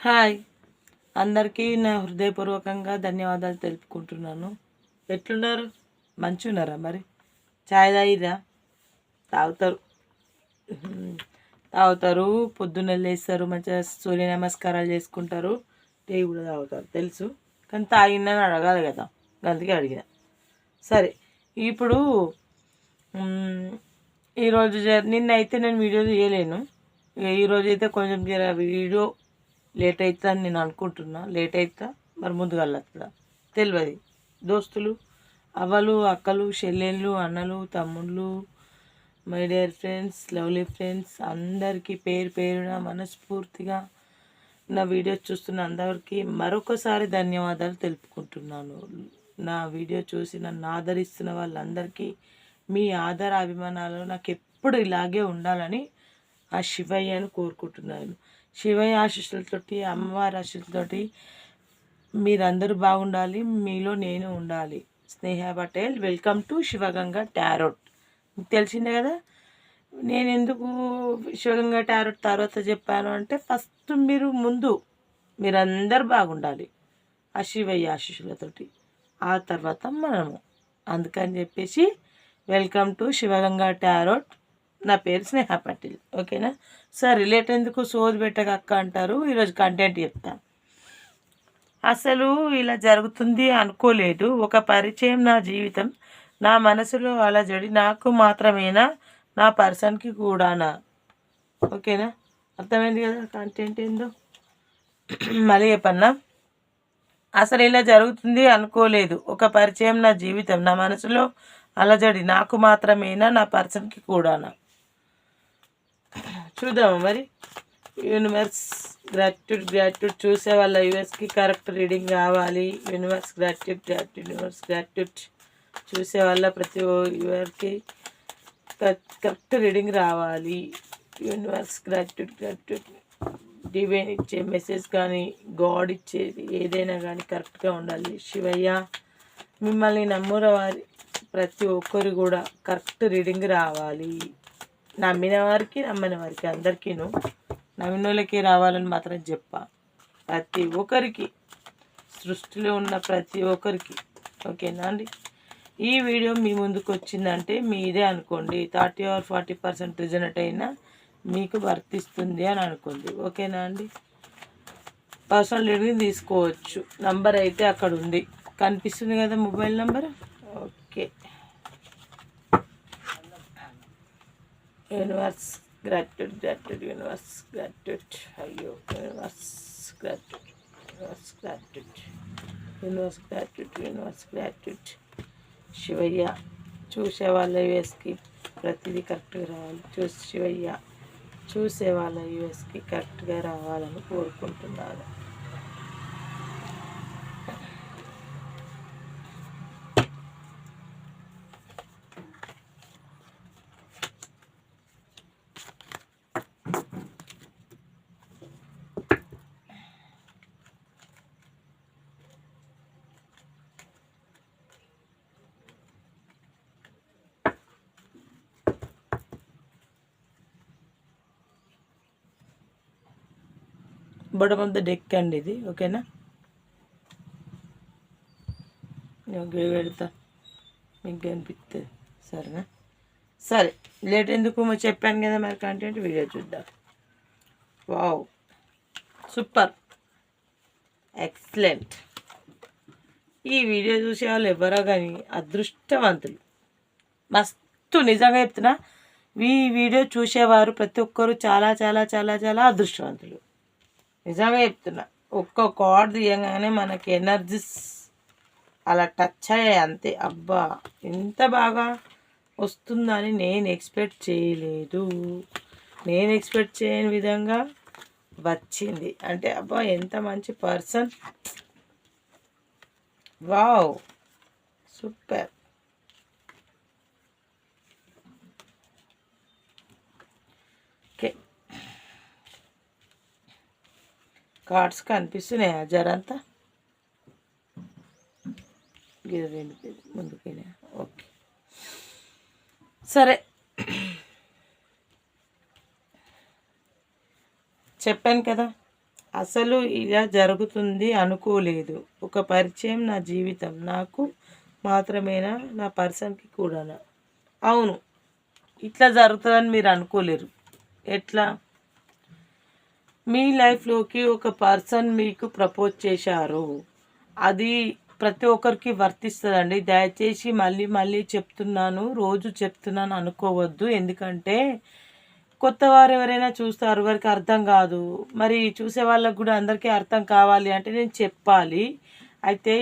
Hi అందరికీ నా హృదయపూర్వకంగా ధన్యవాదాలు తెలుపుకుంటున్నాను. ఎట్లున్నారు? మంచిగా ఉన్నారా? మరి చాయ్ తాగిరా? తాగుతారు తాగుతారు పొద్దున్న లేస్తారు, మంచిగా సూర్య నమస్కారాలు చేసుకుంటారు, టీ కూడా తాగుతారు తెలుసు. కానీ తాగిందని అడగాలి కదా, అందుకే అడిగిన. సరే, ఇప్పుడు ఈరోజు నిన్నైతే నేను వీడియో తీయలేను. ఈరోజు అయితే కొంచెం వీడియో లేట్ అవుతుంది అని నేను అనుకుంటున్నా. లేట్ అవుతా మరి ముందుగా వస్తుందా తెలియదు. దోస్తులు, అవ్వలు, అక్కలు, చెల్లెళ్ళు, అన్నలు, తమ్ముళ్ళు, my dear friends, lovely friends అందరికీ పేరు పేరున మనస్ఫూర్తిగా నా వీడియో చూస్తున్న అందరికీ మరొకసారి ధన్యవాదాలు తెలుపుకుంటున్నాను. నా వీడియో చూసి నన్ను ఆదరిస్తున్న వాళ్ళందరికీ మీ ఆదర అభిమానాలు నాకు ఎప్పుడు ఇలాగే ఉండాలని ఆ శివయ్యను కోరుకుంటున్నాను. శివయ్య ఆశీస్సులతోటి, అమ్మవారి ఆశీస్సులతోటి మీరందరూ బాగుండాలి, మీలో నేను ఉండాలి. Sneha Patel, welcome to Shivaganga tarot. మీకు తెలిసిందే కదా నేను ఎందుకు శివగంగా టారోట్ తర్వాత చెప్పాను అంటే, ఫస్ట్ మీరందరూ బాగుండాలి ఆ శివయ్య ఆశీస్సులతోటి, ఆ తర్వాత మనము. అందుకని చెప్పేసి వెల్కమ్ టు శివగంగా టారోట్. నా పేరు స్నేహ పటేల్, ఓకేనా? సరే, లేట్ ఎందుకు, సోది పెట్టక అక్క అంటారు. ఈరోజు కంటెంట్ చెప్తాను. అసలు ఇలా జరుగుతుంది అనుకోలేదు. ఒక పరిచయం, నా జీవితం, నా మనసులో అలజడి, నాకు మాత్రమేనా, నా పర్సన్కి కూడానా? ఓకేనా? అర్థమైంది కదా కంటెంట్ ఏందో. మళ్ళీ చెప్పన్నా. అసలు ఇలా జరుగుతుంది అనుకోలేదు. ఒక పరిచయం, నా జీవితం, నా మనసులో అలజడి, నాకు మాత్రమేనా, నా పర్సన్కి కూడానా? చూద్దాము మరి. యూనివర్స్ గ్రాట్యూడ్ చూసే వాళ్ళ యూఎస్కి కరెక్ట్ రీడింగ్ కావాలి. యూనివర్స్ గ్రాట్యూడ్ చూసే వాళ్ళ ప్రతి యూఆర్కి కరెక్ట్ రీడింగ్ రావాలి. యూనివర్స్ గ్రాట్యూడ్ డివైన్ ఇచ్చే మెసేజ్ కానీ, గాడ్ ఇచ్చేది ఏదైనా కానీ కరెక్ట్గా ఉండాలి. శివయ్య, మిమ్మల్ని నమ్మున వారి ప్రతి ఒక్కరు కూడా కరెక్ట్ రీడింగ్ రావాలి. నమ్మిన వారికి, నమ్మని వారికి, అందరికీను. నమ్మిన వాళ్ళకి రావాలని మాత్రం చెప్పా. ప్రతి ఒక్కరికి, సృష్టిలో ఉన్న ప్రతి ఒక్కరికి, ఓకేనా అండి? ఈ వీడియో మీ ముందుకు వచ్చిందంటే మీదే అనుకోండి. 30 or 40% రిజనెట్ అయినా మీకు వర్తిస్తుంది అని అనుకోండి, ఓకేనా అండి? పర్సనల్ రీడింగ్ తీసుకోవచ్చు. నంబర్ అయితే అక్కడ ఉంది, కనిపిస్తుంది కదా mobile number. Okay. Universe gratitude అయ్యో యూనివర్స్ గ్రాట్యూడ్ శివయ్య, చూసే వాళ్ళ యూఎస్కి ప్రతిదీ కరెక్ట్గా రావాలి. శివయ్య, చూసే వాళ్ళ యూఎస్కి కరెక్ట్గా రావాలని కోరుకుంటున్నాను. బాటమ్ ఆఫ్ ద డెక్ అండి ఇది, ఓకేనా? పెడతా మీకు కనిపిస్తుంది, సరేనా? సరే, లేట్ ఎందుకు చెప్పాను కదా మరి కంటెంట్. వీడియో చూద్దాం. Wow, super, excellent. ఈ వీడియో చూసే వాళ్ళు ఎవరో కానీ అదృష్టవంతులు, మస్తు. నిజంగా చెప్తున్నా, ఈ వీడియో చూసేవారు ప్రతి ఒక్కరు చాలా చాలా చాలా చాలా అదృష్టవంతులు. నిజంగా చెప్తున్నా. ఒక్క కార్డ్ తీయగానే మనకి ఎనర్జీస్ అలా టచ్ అయ్యాయి అంతే. అబ్బా, ఎంత బాగా వస్తుందని నేను ఎక్స్పెక్ట్ చేయలేదు. నేను ఎక్స్పెక్ట్ చేయని విధంగా వచ్చింది. అంటే అబ్బా, ఎంత మంచి person. Wow, super. Okay, cards కనిపిస్తున్నాయా జరంతా? ముందుకెళ్ళా. ఓకే, సరే. చెప్పాను కదా, అసలు ఇలా జరుగుతుంది అనుకోలేదు. ఒక పరిచయం నా జీవితం నాకు మాత్రమేనా, నా పర్సన్కి కూడానా? అవును, ఇట్లా జరుగుతుందని మీరు అనుకోలేరు. ఎట్లా? మీ లైఫ్లోకి ఒక పర్సన్ మీకు ప్రపోజ్ చేశారు, అది ప్రతి ఒక్కరికి వర్తిస్తుందండి. దయచేసి మళ్ళీ మళ్ళీ చెప్తున్నాను, రోజు చెప్తున్నాను అనుకోవద్దు. ఎందుకంటే కొత్త వారు ఎవరైనా చూస్తారు, వారికి అర్థం కాదు. మరి చూసే వాళ్ళకు కూడా అందరికీ అర్థం కావాలి అంటే నేను చెప్పాలి. అయితే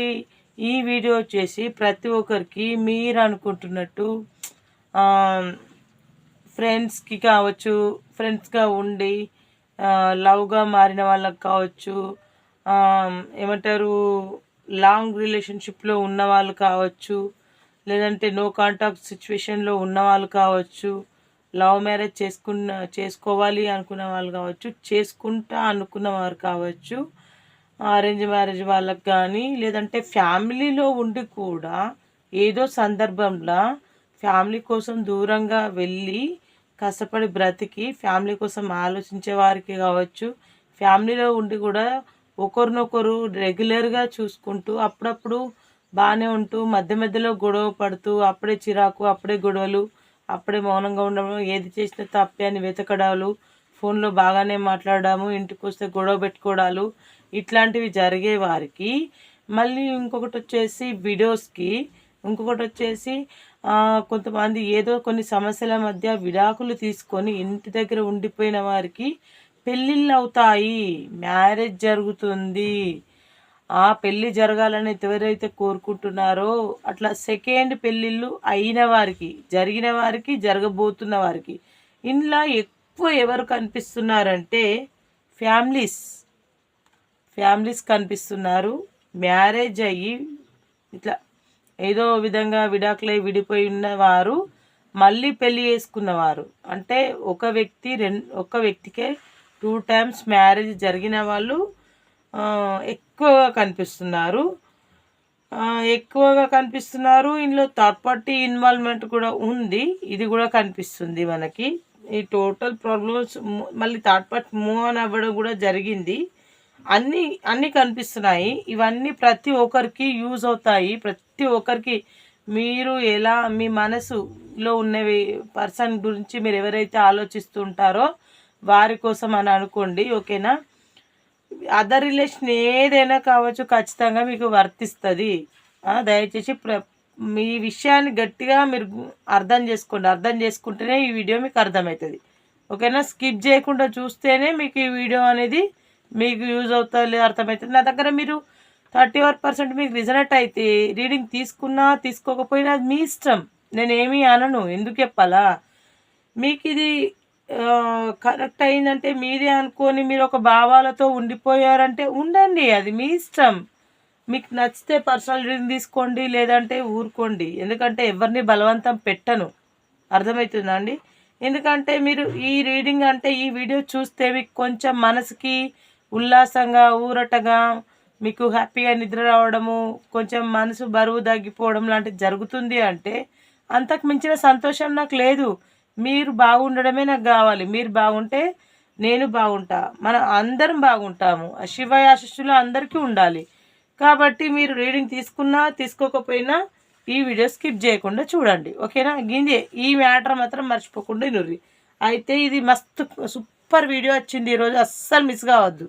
ఈ వీడియో వచ్చేసి ప్రతి ఒక్కరికి మీరు అనుకుంటున్నట్టు ఫ్రెండ్స్కి కావచ్చు, ఫ్రెండ్స్గా ఉండి లవ్గా మారిన వాళ్ళకి కావచ్చు, ఏమంటారు లాంగ్ రిలేషన్షిప్లో ఉన్న వాళ్ళు కావచ్చు, లేదంటే నో కాంటాక్ట్ సిచ్యువేషన్లో ఉన్న వాళ్ళు కావచ్చు, లవ్ మ్యారేజ్ చేసుకోవాలి అనుకున్న వాళ్ళు కావచ్చు, చేసుకుంటా అనుకున్న వారు కావచ్చు, అరేంజ్ మ్యారేజ్ వాళ్ళకి కానీ, లేదంటే ఫ్యామిలీలో ఉండి కూడా ఏదో సందర్భంలో ఫ్యామిలీ కోసం దూరంగా వెళ్ళి కష్టపడి బ్రతికి ఫ్యామిలీ కోసం ఆలోచించే వారికి కావచ్చు, ఫ్యామిలీలో ఉండి కూడా ఒకరినొకరు రెగ్యులర్గా చూసుకుంటూ అప్పుడప్పుడు బాగానే ఉంటూ మధ్య మధ్యలో గొడవ పడుతూ అప్పుడే చిరాకు, అప్పుడే గొడవలు, అప్పుడే మౌనంగా ఉండడం, ఏది చేసినా తప్పే అని వెతకడాలు, ఫోన్లో బాగానే మాట్లాడడాము, ఇంటికి వస్తే గొడవ పెట్టుకోవడాలు, ఇట్లాంటివి జరిగే వారికి మళ్ళీ ఇంకొకటి వచ్చేసి వీడియోస్కి, ఇంకొకటి వచ్చేసి కొంతమంది ఏదో కొన్ని సమస్యల మధ్య విడాకులు తీసుకొని ఇంటి దగ్గర ఉండిపోయిన వారికి పెళ్ళిళ్ళు అవుతాయి, మ్యారేజ్ జరుగుతుంది. ఆ పెళ్ళి జరగాలని ఎవరైతే కోరుకుంటున్నారో అట్లా సెకండ్ పెళ్ళిళ్ళు అయిన వారికి, జరిగిన వారికి, జరగబోతున్న వారికి ఇంట్లో ఎక్కువ ఎవరు కనిపిస్తున్నారంటే ఫ్యామిలీస్ కనిపిస్తున్నారు. మ్యారేజ్ అయ్యి ఇట్లా ఏదో విధంగా విడాకులై విడిపోయి ఉన్నవారు మళ్ళీ పెళ్ళి చేసుకున్నవారు, అంటే ఒక వ్యక్తికే 2 times మ్యారేజ్ జరిగిన వాళ్ళు ఎక్కువగా కనిపిస్తున్నారు. ఇందులో థర్డ్ పార్టీ ఇన్వాల్వ్మెంట్ కూడా ఉంది, ఇది కూడా కనిపిస్తుంది మనకి. ఈ టోటల్ ప్రాబ్లమ్స్ మళ్ళీ థర్డ్ పార్టీ మూవ్ ఆన్ అవ్వడం కూడా జరిగింది. అన్నీ కనిపిస్తున్నాయి. ఇవన్నీ ప్రతి ఒక్కరికి యూజ్ అవుతాయి. ప్రతి ఒక్కరికి మీరు ఎలా మీ మనసులో ఉన్నవి పర్సన్ గురించి మీరు ఎవరైతే ఆలోచిస్తుంటారో వారి కోసం అని అనుకోండి, ఓకేనా? అదర్ రిలేషన్ ఏదైనా కావచ్చు, ఖచ్చితంగా మీకు వర్తిస్తుంది. దయచేసి మీ విషయాన్ని గట్టిగా మీరు అర్థం చేసుకోండి. అర్థం చేసుకుంటేనే ఈ వీడియో మీకు అర్థమవుతుంది, ఓకేనా? స్కిప్ చేయకుండా చూస్తేనే మీకు ఈ వీడియో అనేది మీకు యూజ్ అవుతుంది, అర్థమవుతుంది. నా దగ్గర మీరు 31% మీకు రిజల్ట్ అయితే రీడింగ్ తీసుకున్నా తీసుకోకపోయినా అది మీ ఇష్టం, నేనేమీ అనను. ఎందుకు చెప్పాలా? మీకు ఇది కరెక్ట్ అయిందంటే మీరే అనుకొని మీరు ఒక భావాలతో ఉండిపోయారంటే ఉండండి, అది మీ ఇష్టం. మీకు నచ్చితే పర్సనల్ రీడింగ్ తీసుకోండి, లేదంటే ఊరుకోండి. ఎందుకంటే ఎవరిని బలవంతం పెట్టను, అర్థమవుతుందా అండి? ఎందుకంటే మీరు ఈ రీడింగ్ అంటే ఈ వీడియో చూస్తే మీకు కొంచెం మనసుకి ఉల్లాసంగా, ఊరటగా, మీకు హ్యాపీగా నిద్ర రావడము, కొంచెం మనసు బరువు తగ్గిపోవడం లాంటిది జరుగుతుంది అంటే అంతకు మించిన సంతోషం నాకు లేదు. మీరు బాగుండడమే నాకు కావాలి. మీరు బాగుంటే నేను బాగుంటా, మనం అందరం బాగుంటాము. శివయ్య ఆశీస్సులు అందరికీ ఉండాలి. కాబట్టి మీరు రీడింగ్ తీసుకున్నా తీసుకోకపోయినా ఈ వీడియో స్కిప్ చేయకుండా చూడండి, ఓకేనా? ఈ మ్యాటర్ మాత్రం మర్చిపోకుండా నుర్రి. అయితే ఇది మస్తు సూపర్ వీడియో వచ్చింది ఈరోజు, అస్సలు మిస్ కావద్దు.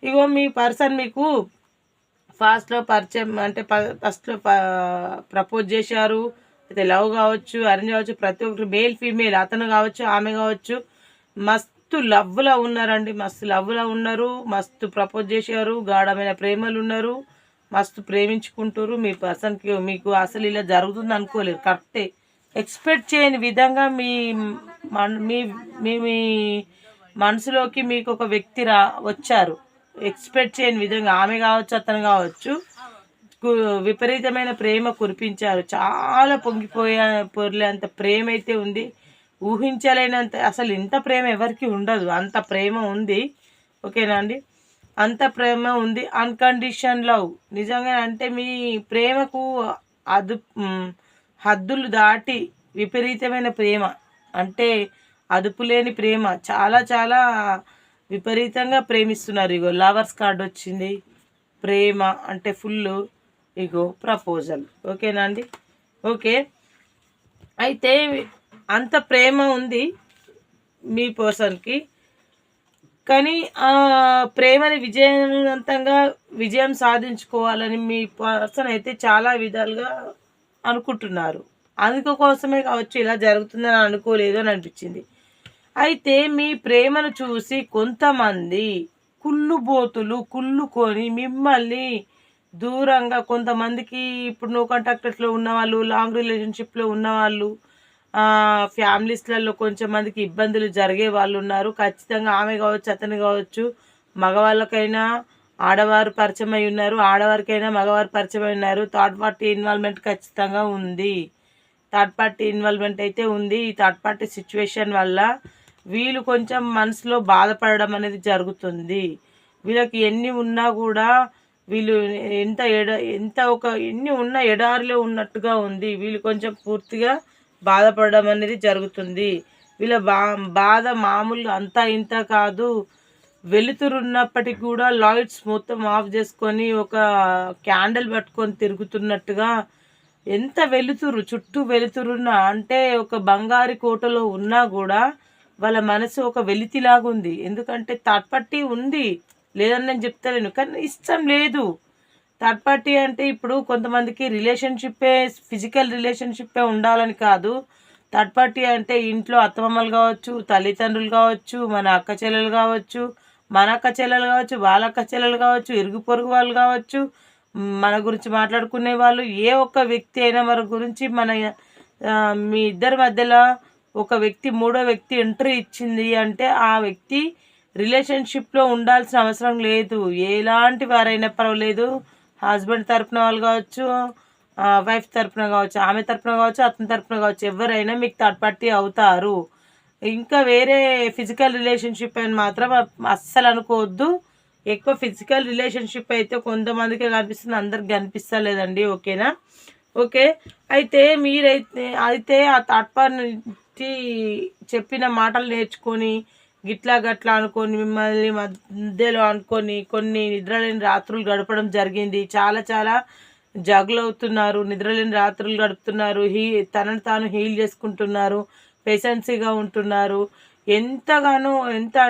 ఇగో మీ పర్సన్ మీకు ఫస్ట్లో పరిచయం అంటే ఫస్ట్లో ప్రపోజ్ చేశారు, అయితే లవ్ కావచ్చు, అరేంజ్ కావచ్చు, ప్రతి ఒక్కరు మేల్ ఫీమేల్, అతను కావచ్చు, ఆమె కావచ్చు, మస్తు లవ్లో ఉన్నారండి. మస్తు లవ్లో ఉన్నారు, మస్తు ప్రపోజ్ చేశారు, గాఢమైన ప్రేమలు ఉన్నారు, మస్తు ప్రేమించుకుంటారు. మీ పర్సన్కి మీకు అసలు ఇలా జరుగుతుంది అనుకోలేదు, కరెక్టే. ఎక్స్పెక్ట్ చేయని విధంగా మీ మీ మనసులోకి మీకు ఒక వ్యక్తి వచ్చారు. ఎక్స్పెక్ట్ చేయని విధంగా ఆమె కావచ్చు, అతను కావచ్చు, విపరీతమైన ప్రేమ కురిపించారు. చాలా పొర్లేంత ప్రేమ అయితే ఉంది, ఊహించలేనంత. అసలు ఇంత ప్రేమ ఎవరికి ఉండదు, అంత ప్రేమ ఉంది, ఓకేనా అండి? అంత ప్రేమ ఉంది. అన్కండిషన్ లవ్, నిజంగా అంటే మీ ప్రేమకు హద్దులు దాటి విపరీతమైన ప్రేమ, అంటే అదుపు లేని ప్రేమ, చాలా చాలా విపరీతంగా ప్రేమిస్తున్నారు. ఇగో లవర్స్ కార్డ్ వచ్చింది, ప్రేమ అంటే ఫుల్, ఇగో ప్రపోజల్. ఓకేనా అండి? ఓకే, అయితే అంత ప్రేమ ఉంది మీ పర్సన్కి, కానీ ఆ ప్రేమని విజయం సాధించుకోవాలని మీ పర్సన్ అయితే చాలా విధాలుగా అనుకుంటున్నారు. అందుకోసమే కావచ్చు ఇలా జరుగుతుందని అనుకోలేదు అని అనిపించింది. అయితే మీ ప్రేమను చూసి కొంతమంది కుళ్ళుకొని మిమ్మల్ని దూరంగా, కొంతమందికి ఇప్పుడు నో కాంటాక్ట్లో ఉన్నవాళ్ళు, లాంగ్ రిలేషన్షిప్లో ఉన్నవాళ్ళు, ఫ్యామిలీస్లలో కొంచెం మందికి ఇబ్బందులు జరిగే వాళ్ళు ఉన్నారు. ఖచ్చితంగా ఆమె కావచ్చు, అతను కావచ్చు, మగవాళ్ళకైనా ఆడవారు పరిచయం అయి ఉన్నారు, ఆడవారికైనా మగవారు పరిచయం అయి ఉన్నారు. థర్డ్ పార్టీ ఇన్వాల్వ్మెంట్ ఖచ్చితంగా ఉంది. థర్డ్ పార్టీ ఇన్వాల్వ్మెంట్ అయితే ఉంది. ఈ థర్డ్ పార్టీ సిచ్యువేషన్ వల్ల వీళ్ళు కొంచెం మనసులో బాధపడడం అనేది జరుగుతుంది. వీళ్ళకి ఎన్ని ఉన్నా కూడా వీళ్ళు ఎన్ని ఉన్నా ఎడారిలో ఉన్నట్టుగా ఉంది. వీళ్ళు కొంచెం పూర్తిగా బాధపడడం అనేది జరుగుతుంది. వీళ్ళ బాధ మామూలుగా అంతా ఇంత కాదు. వెలుతురు ఉన్నప్పటికీ కూడా లైట్స్ మొత్తం ఆఫ్ చేసుకొని ఒక క్యాండిల్ పట్టుకొని తిరుగుతున్నట్టుగా, ఎంత వెలుతురు, చుట్టూ వెలుతురున్నా అంటే ఒక బంగారు కోటలో ఉన్నా కూడా వాళ్ళ మనసు ఒక వెలితిలాగా ఉంది. ఎందుకంటే థర్డ్ పార్టీ ఉంది, లేదని నేను చెప్తలేను, కానీ ఇష్టం లేదు. థర్డ్ పార్టీ అంటే ఇప్పుడు కొంతమందికి ఫిజికల్ రిలేషన్షిప్పే ఉండాలని కాదు. థర్డ్ పార్టీ అంటే ఇంట్లో అత్తమామలు కావచ్చు, తల్లిదండ్రులు కావచ్చు, మన అక్క చెల్లెలు కావచ్చు, వాళ్ళ అక్క చెల్లెలు కావచ్చు, ఇరుగు పొరుగు వాళ్ళు కావచ్చు, మన గురించి మాట్లాడుకునే వాళ్ళు, ఏ ఒక్క వ్యక్తి అయినా మన గురించి మీ ఇద్దరి మధ్యలో ఒక వ్యక్తి, మూడో వ్యక్తి ఎంట్రీ ఇచ్చింది అంటే ఆ వ్యక్తి రిలేషన్షిప్లో ఉండాల్సిన అవసరం లేదు. ఎలాంటి వారైనా పర్వాలేదు, హస్బెండ్ తరపున వాళ్ళు కావచ్చు, వైఫ్ తరపున కావచ్చు, ఆమె తరపున కావచ్చు, అతని తరపున కావచ్చు, ఎవరైనా మీకు థర్డ్ పార్టీ అవుతారు. ఇంకా వేరే ఫిజికల్ రిలేషన్షిప్ అని మాత్రం అస్సలు అనుకోవద్దు. ఎక్కువ ఫిజికల్ రిలేషన్షిప్ అయితే కొంతమందికి కనిపిస్తుంది, అందరికి కనిపిస్తలేదండి. ఓకేనా? ఓకే, అయితే మీరైతే ఆ థర్డ్ పార్టీ చెప్పిన మాటలు నేర్చుకొని గిట్లా గట్లా అనుకొని మిమ్మల్ని మధ్యలో అనుకొని కొన్ని నిద్రలేని రాత్రులు గడపడం జరిగింది. చాలా చాలా జగులు అవుతున్నారు, నిద్రలేని రాత్రులు గడుపుతున్నారు, తనను తాను హీల్ చేసుకుంటున్నారు, పేషెన్సీగా ఉంటున్నారు. ఎంత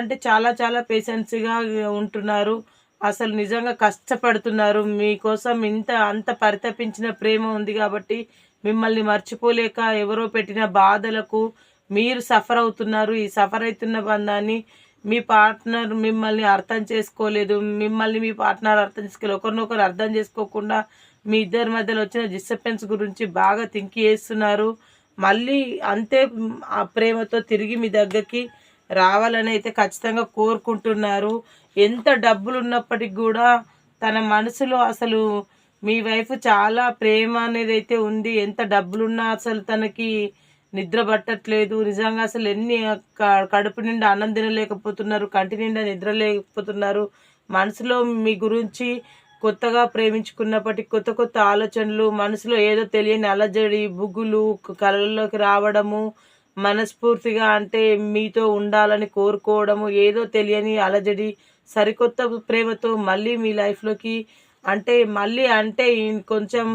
అంటే చాలా చాలా పేషెన్సీగా ఉంటున్నారు. అసలు నిజంగా కష్టపడుతున్నారు. మీకోసం అంత పరితపించిన ప్రేమ ఉంది కాబట్టి మిమ్మల్ని మర్చిపోలేక ఎవరో పెట్టిన బాధలకు మీరు సఫర్ అవుతున్నారు. ఈ సఫర్ అవుతున్న బంధాన్ని మీ పార్ట్నర్ మిమ్మల్ని అర్థం చేసుకోలేదు, మిమ్మల్ని మీ పార్ట్నర్ అర్థం చేసుకోలేదు. ఒకరినొకరు అర్థం చేసుకోకుండా మీ ఇద్దరి మధ్యలో వచ్చిన డిస్టర్బెన్స్ గురించి బాగా థింక్ చేస్తున్నారు. మళ్ళీ అంతే ఆ ప్రేమతో తిరిగి మీ దగ్గరికి రావాలని అయితే ఖచ్చితంగా కోరుకుంటున్నారు. ఎంత డబ్బులు ఉన్నప్పటికి కూడా తన మనసులో అసలు మీ వైపు చాలా ప్రేమ అనేది అయితే ఉంది. ఎంత డబ్బులున్నా అసలు తనకి నిద్ర పట్టట్లేదు. నిజంగా అసలు కడుపు నిండా అన్నం తినలేకపోతున్నారు, కంటి నిండా నిద్ర లేకపోతున్నారు. మనసులో మీ గురించి కొత్తగా ప్రేమించుకున్నప్పటికీ కొత్త కొత్త ఆలోచనలు, మనసులో ఏదో తెలియని అలజడి, బుగ్గులు కళ్ళల్లోకి రావడము, మనస్ఫూర్తిగా అంటే మీతో ఉండాలని కోరుకోవడము, ఏదో తెలియని అలజడి, సరికొత్త ప్రేమతో మళ్ళీ మీ లైఫ్లోకి అంటే కొంచెం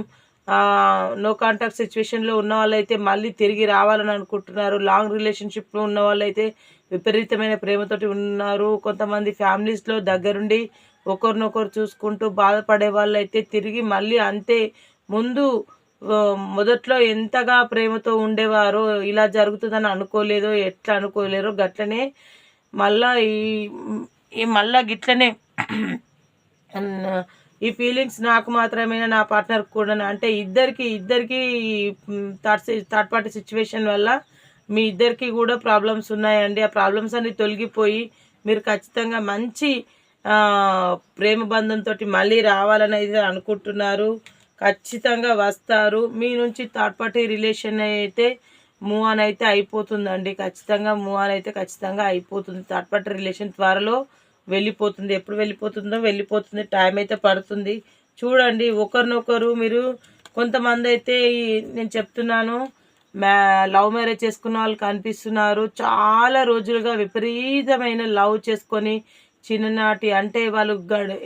నో కాంటాక్ట్ సిచ్యువేషన్లో ఉన్న వాళ్ళైతే మళ్ళీ తిరిగి రావాలని అనుకుంటున్నారు. లాంగ్ రిలేషన్షిప్లో ఉన్న వాళ్ళైతే విపరీతమైన ప్రేమతోటి ఉన్నారు. కొంతమంది ఫ్యామిలీస్లో దగ్గరుండి ఒకరినొకరు చూసుకుంటూ బాధపడే వాళ్ళు అయితే తిరిగి మళ్ళీ అంతే మొదట్లో ఎంతగా ప్రేమతో ఉండేవారో ఇలా జరుగుతుందని అనుకోలేదో, ఎట్లా అనుకోలేరో గట్లనే మళ్ళా గిట్లనే ఈ ఫీలింగ్స్ నాకు మాత్రమేనా, నా పార్ట్నర్ కూడా అంటే ఇద్దరికి థర్డ్ పార్టీ సిచ్యువేషన్ వల్ల మీ ఇద్దరికి కూడా ప్రాబ్లమ్స్ ఉన్నాయండి. ఆ ప్రాబ్లమ్స్ అన్ని తొలగిపోయి మీరు ఖచ్చితంగా మంచి ప్రేమ బంధంతో మళ్ళీ రావాలని అయితే అనుకుంటున్నారు. ఖచ్చితంగా వస్తారు. మీ నుంచి థర్డ్ పార్టీ రిలేషన్ అయితే మూవ్ ఆన్ అయితే అయిపోతుందండి. ఖచ్చితంగా మూవ్ ఆన్ అయితే ఖచ్చితంగా అయిపోతుంది. థర్డ్ పార్టీ రిలేషన్ త్వరలో వెళ్ళిపోతుంది. ఎప్పుడు వెళ్ళిపోతుంది, టైం అయితే పడుతుంది. చూడండి ఒకరినొకరు మీరు కొంతమంది అయితే నేను చెప్తున్నాను, లవ్ మ్యారేజ్ చేసుకున్న వాళ్ళు కనిపిస్తున్నారు. చాలా రోజులుగా విపరీతమైన లవ్ చేసుకొని చిన్ననాటి అంటే వాళ్ళు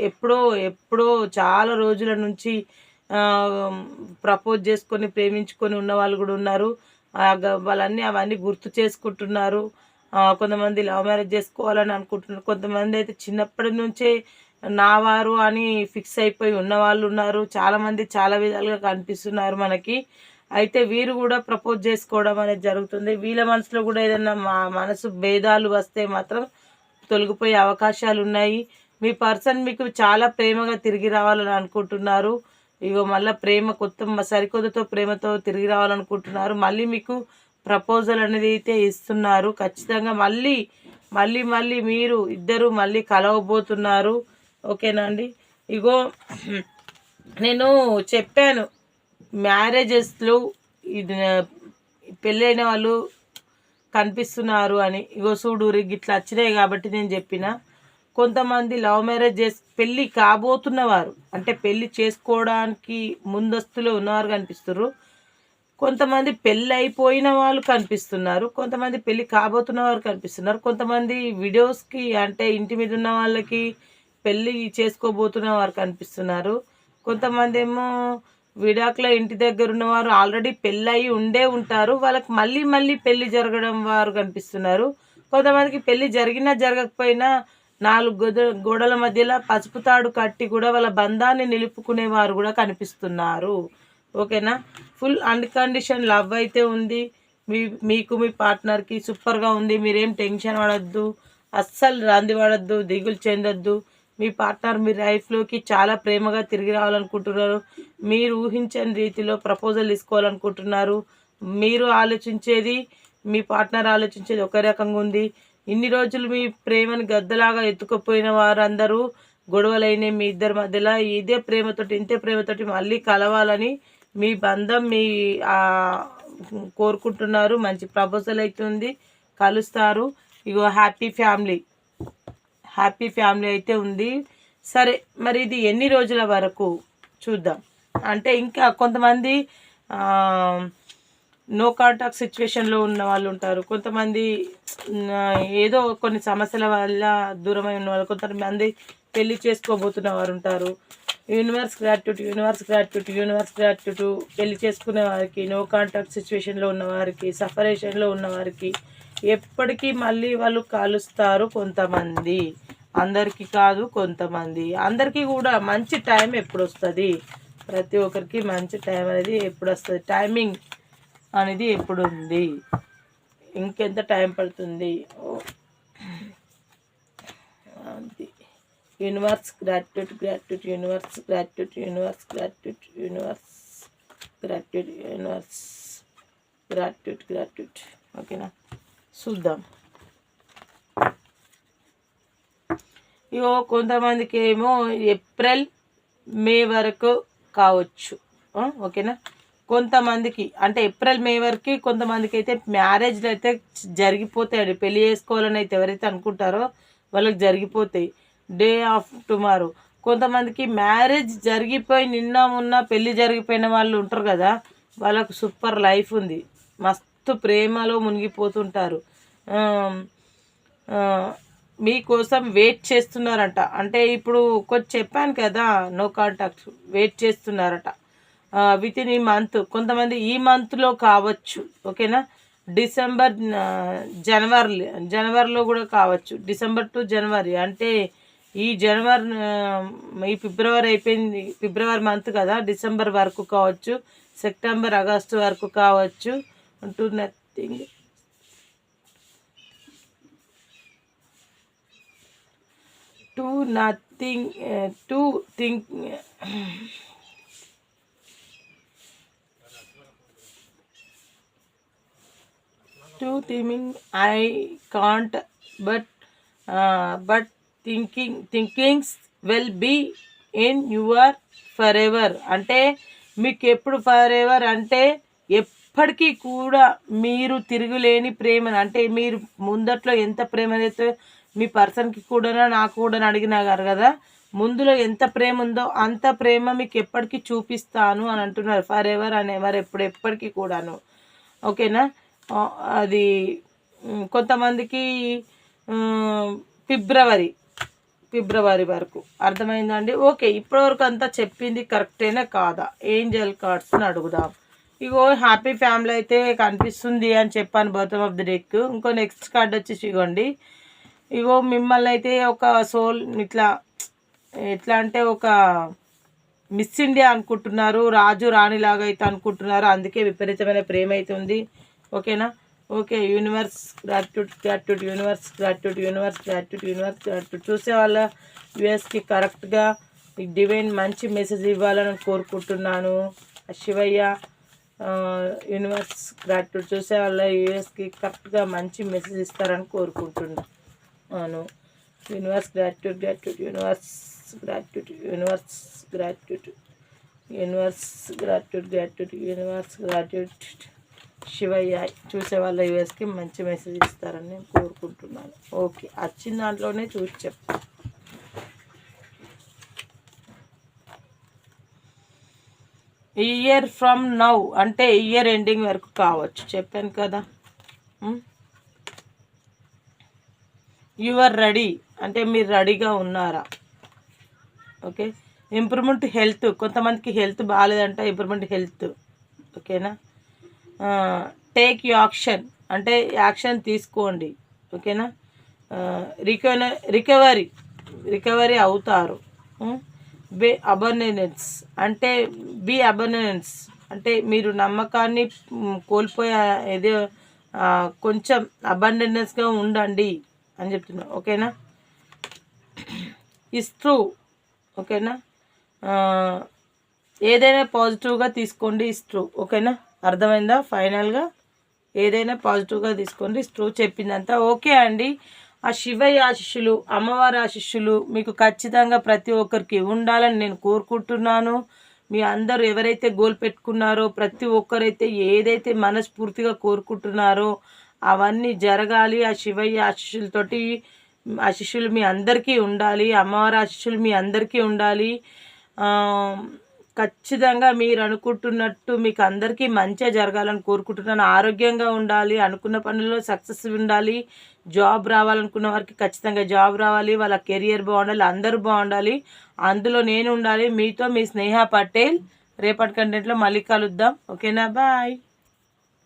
ఎప్పుడో ఎప్పుడో చాలా రోజుల నుంచి ప్రపోజ్ చేసుకొని ప్రేమించుకొని ఉన్న వాళ్ళు కూడా ఉన్నారు. అవన్నీ గుర్తు చేసుకుంటున్నారు. కొంతమంది లవ్ మ్యారేజ్ చేసుకోవాలని అనుకుంటున్నారు. కొంతమంది అయితే చిన్నప్పటి నుంచే నా వారు అని ఫిక్స్ అయిపోయి ఉన్న వాళ్ళు ఉన్నారు. చాలామంది చాలా విధాలుగా కనిపిస్తున్నారు మనకి. అయితే వీరు కూడా ప్రపోజ్ చేసుకోవడం అనేది జరుగుతుంది. వీళ్ళ మనసులో కూడా ఏదైనా మనసు భేదాలు వస్తే మాత్రం తొలగిపోయే అవకాశాలు ఉన్నాయి. మీ పర్సన్ మీకు చాలా ప్రేమగా తిరిగి రావాలని అనుకుంటున్నారు. ఇగో మళ్ళీ ప్రేమ సరికొత్తతో ప్రేమతో తిరిగి రావాలనుకుంటున్నారు. మళ్ళీ మీకు ప్రపోజల్ అనేది అయితే ఇస్తున్నారు. ఖచ్చితంగా మళ్ళీ మళ్ళీ మళ్ళీ మీరు ఇద్దరు మళ్ళీ కలవబోతున్నారు. ఓకేనా అండి. ఇగో నేను చెప్పాను మ్యారేజెస్లో ఇది పెళ్ళైన వాళ్ళు కనిపిస్తున్నారు అని. ఇగో చూడు ఇట్లా వచ్చినాయి కాబట్టి నేను చెప్పిన. కొంతమంది లవ్ మ్యారేజ్ పెళ్ళి కాబోతున్నవారు అంటే పెళ్ళి చేసుకోవడానికి ముందస్తులో ఉన్నవారు కనిపిస్తున్నారు. కొంతమంది పెళ్ళి అయిపోయిన వాళ్ళు కనిపిస్తున్నారు. కొంతమంది పెళ్ళి కాబోతున్న వారు కనిపిస్తున్నారు. కొంతమంది వీడియోస్కి అంటే ఇంటి మీద ఉన్న వాళ్ళకి పెళ్ళి చేసుకోబోతున్న వారు కనిపిస్తున్నారు. కొంతమంది ఏమో విడాకుల ఇంటి దగ్గర ఉన్నవారు ఆల్రెడీ పెళ్ళయి ఉండే ఉంటారు. వాళ్ళకి మళ్ళీ మళ్ళీ పెళ్ళి జరగడం వారు కనిపిస్తున్నారు. కొంతమందికి పెళ్ళి జరిగినా జరగకపోయినా 4 గోడల మధ్యలో పసుపు తాడు కట్టి కూడా వాళ్ళ బంధాన్ని నిలుపుకునేవారు కూడా కనిపిస్తున్నారు. ఓకేనా. ఫుల్ అన్కండిషన్ లవ్ అయితే ఉంది. మీకు మీ పార్ట్నర్కి సూపర్గా ఉంది. మీరేం టెన్షన్ పడద్దు, అస్సలు రంది పడద్దు, దిగులు చెందొద్దు. మీ పార్ట్నర్ మీ లైఫ్లోకి చాలా ప్రేమగా తిరిగి రావాలనుకుంటున్నారు. మీరు ఊహించని రీతిలో ప్రపోజల్ తీసుకోవాలనుకుంటున్నారు. మీరు ఆలోచించేది మీ పార్ట్నర్ ఆలోచించేది ఒక రకంగా ఉంది. ఇన్ని రోజులు మీ ప్రేమను గద్దలాగా ఎత్తుకుపోయిన వారందరూ గొడవలైన మీ ఇద్దరి మధ్యలో ఇదే ప్రేమతోటి ఇంతే ప్రేమతోటి మళ్ళీ కలవాలని మీ బంధం మీ కోరుకుంటున్నారు. మంచి ప్రపోజల్ అవుతుంది, కలుస్తారు. ఇగో హ్యాపీ ఫ్యామిలీ అయితే ఉంది. సరే మరి ఇది ఎన్ని రోజుల వరకు చూద్దాం. అంటే ఇంకా కొంతమంది నో కాంటాక్ట్ సిచ్యువేషన్లో ఉన్న వాళ్ళు ఉంటారు. కొంతమంది ఏదో కొన్ని సమస్యల వల్ల దూరమై ఉన్న వాళ్ళు, కొంతమంది పెళ్లి చేసుకోబోతున్న వారు ఉంటారు. యూనివర్స్ గ్రాట్యూడ్ పెళ్లి చేసుకునే వారికి, నో కాంటాక్ట్ సిచ్యువేషన్లో ఉన్న వారికి, సపరేషన్లో ఉన్న వారికి ఎప్పటికీ మళ్ళీ వాళ్ళు కలుస్తారు. కొంతమంది, అందరికీ కాదు, కొంతమంది. అందరికీ కూడా మంచి టైం ఎప్పుడు వస్తుంది, ప్రతి ఒక్కరికి మంచి టైం అనేది ఎప్పుడు వస్తుంది, టైమింగ్ అనేది ఎప్పుడు ఉంది, ఇంకెంత టైం పడుతుంది. Universe gratitude. ఓకేనా, చూద్దాం. ఇగో కొంతమందికి ఏమో ఏప్రిల్ మే వరకు కావచ్చు. ఓకేనా, కొంతమందికి అంటే ఏప్రిల్ మే వరకు, కొంతమందికి అయితే మ్యారేజ్లు అయితే జరిగిపోతాయండి. పెళ్లి చేసుకోవాలని అయితే ఎవరైతే అనుకుంటారో వాళ్ళకి జరిగిపోతాయి డే ఆఫ్ టుమారో. కొంతమందికి మ్యారేజ్ జరిగిపోయి నిన్న మొన్న పెళ్ళి జరిగిపోయిన వాళ్ళు ఉంటారు కదా, వాళ్ళకు సూపర్ లైఫ్ ఉంది, మస్తు ప్రేమలో మునిగిపోతుంటారు, మీకోసం వెయిట్ చేస్తున్నారట. అంటే ఇప్పుడు కొంచెం చెప్పాను కదా, నో కాంటాక్ట్ వెయిట్ చేస్తున్నారట విత్ ఇన్ ఈ మంత్. కొంతమంది ఈ మంత్లో కావచ్చు. ఓకేనా, జనవరిలో కూడా కావచ్చు. డిసెంబర్ టు జనవరి అంటే ఈ ఫిబ్రవరి అయిపోయింది, ఫిబ్రవరి మంత్ కదా, డిసెంబర్ వరకు కావచ్చు, సెప్టెంబర్ ఆగస్టు వరకు కావచ్చు. To nothing to think I can't but thinkings will be in your forever. అంటే మీకు ఎప్పుడు ఫరెవర్ అంటే ఎప్పటికీ కూడా మీరు తిరుగులేని ప్రేమను, అంటే మీరు ముందట్లో ఎంత ప్రేమ అయితే మీ పర్సన్కి కూడా నాకు కూడా అడిగినారు కదా, ముందులో ఎంత ప్రేమ ఉందో అంత ప్రేమ మీకు ఎప్పటికీ చూపిస్తాను అని అంటున్నారు. ఫర్ ఎవర్ అండ్ ఎవర్, ఎప్పటికీ కూడాను. ఓకేనా. అది కొంతమందికి ఫిబ్రవరి వరకు, అర్థమైందండి. ఓకే, ఇప్పటివరకు అంతా చెప్పింది కరెక్టేనా కాదా, ఏంజల్ కార్డ్స్ని అడుగుదాం. ఇగో హ్యాపీ ఫ్యామిలీ అయితే కనిపిస్తుంది అని చెప్పాను బాటమ్ ఆఫ్ ది డెక్. ఇంకో నెక్స్ట్ కార్డ్ వచ్చేసి ఇగోండి, ఇగో మిమ్మల్ని అయితే ఒక సోల్ ఇట్లా ఎట్లా అంటే ఒక మిస్ ఇండియా అనుకుంటున్నారు, రాజు రాణి లాగా అయితే అనుకుంటున్నారు, అందుకే విపరీతమైన ప్రేమ అయితే ఉంది. ఓకేనా. ఓకే, యూనివర్స్ గ్రాట్యూడ్ యూనివర్స్ చూసే వాళ్ళ యూఎస్కి కరెక్ట్గా డివైన్ మంచి మెసేజ్ ఇవ్వాలని కోరుకుంటున్నాను. శివయ్య యూనివర్స్ గ్రాట్యూడ్ చూసే వాళ్ళ యూఎస్కి కరెక్ట్గా మంచి మెసేజ్ ఇస్తారని కోరుకుంటున్నాను. యూనివర్స్ గ్రాట్యూడ్ శివయ్య చూసే వాళ్ళ యూఎస్కి మంచి మెసేజ్ ఇస్తారని నేను కోరుకుంటున్నాను. ఓకే, వచ్చిన దాంట్లోనే చూసి చెప్తాను. ఇయర్ ఫ్రమ్ నౌ అంటే ఇయర్ ఎండింగ్ వరకు కావచ్చు, చెప్పాను కదా. యు ఆర్ రెడీ అంటే మీరు రెడీగా ఉన్నారా. ఓకే, ఇంప్రూవ్మెంట్ హెల్త్, కొంతమందికి హెల్త్ బాగాలేదంట, ఇంప్రూవ్మెంట్ హెల్త్. ఓకేనా. టేక్ యాక్షన్ అంటే యాక్షన్ తీసుకోండి. ఓకేనా. రికవరీ అవుతారు. బి అబర్నెన్స్ అంటే మీరు నమ్మకాన్ని కోల్పోయే ఏదో కొంచెం అబండెన్స్గా ఉండండి అని చెప్తున్నా. ఓకేనా. Is true. ఓకేనా. ఏదైనా పాజిటివ్గా తీసుకోండి, ఇస్ ట్రూ. ఓకేనా, అర్థమైందా. ఫైనల్గా ఏదైనా పాజిటివ్గా తీసుకోండి, ఇస్ ట్రూ చెప్పిందంతా. ఓకే అండి, ఆ శివయ్య ఆశీస్సులు, అమ్మవారి ఆశీస్సులు మీకు ఖచ్చితంగా ప్రతి ఒక్కరికి ఉండాలని నేను కోరుకుంటున్నాను. మీ అందరూ ఎవరైతే గోల్ పెట్టుకున్నారో ప్రతి ఒక్కరైతే ఏదైతే మనస్ఫూర్తిగా కోరుకుంటున్నారో అవన్నీ జరగాలి. ఆ శివయ్య ఆశీస్సులు మీ అందరికీ ఉండాలి, అమ్మవారి ఆశీస్సులు మీ అందరికీ ఉండాలి. ఖచ్చితంగా మీరు అనుకుంటున్నట్టు మీకు అందరికీ మంచిగా జరగాలని కోరుకుంటున్నాను. ఆరోగ్యంగా ఉండాలి, అనుకున్న పనుల్లో సక్సెస్ ఉండాలి, జాబ్ రావాలనుకున్న వారికి ఖచ్చితంగా జాబ్ రావాలి, వాళ్ళ కెరియర్ బాగుండాలి, అందరూ బాగుండాలి, అందులో నేను ఉండాలి. మీతో మీ స్నేహ పటేల్. రేపటి కంటెంట్లో మళ్ళీ కలుద్దాం. ఓకేనా, బాయ్.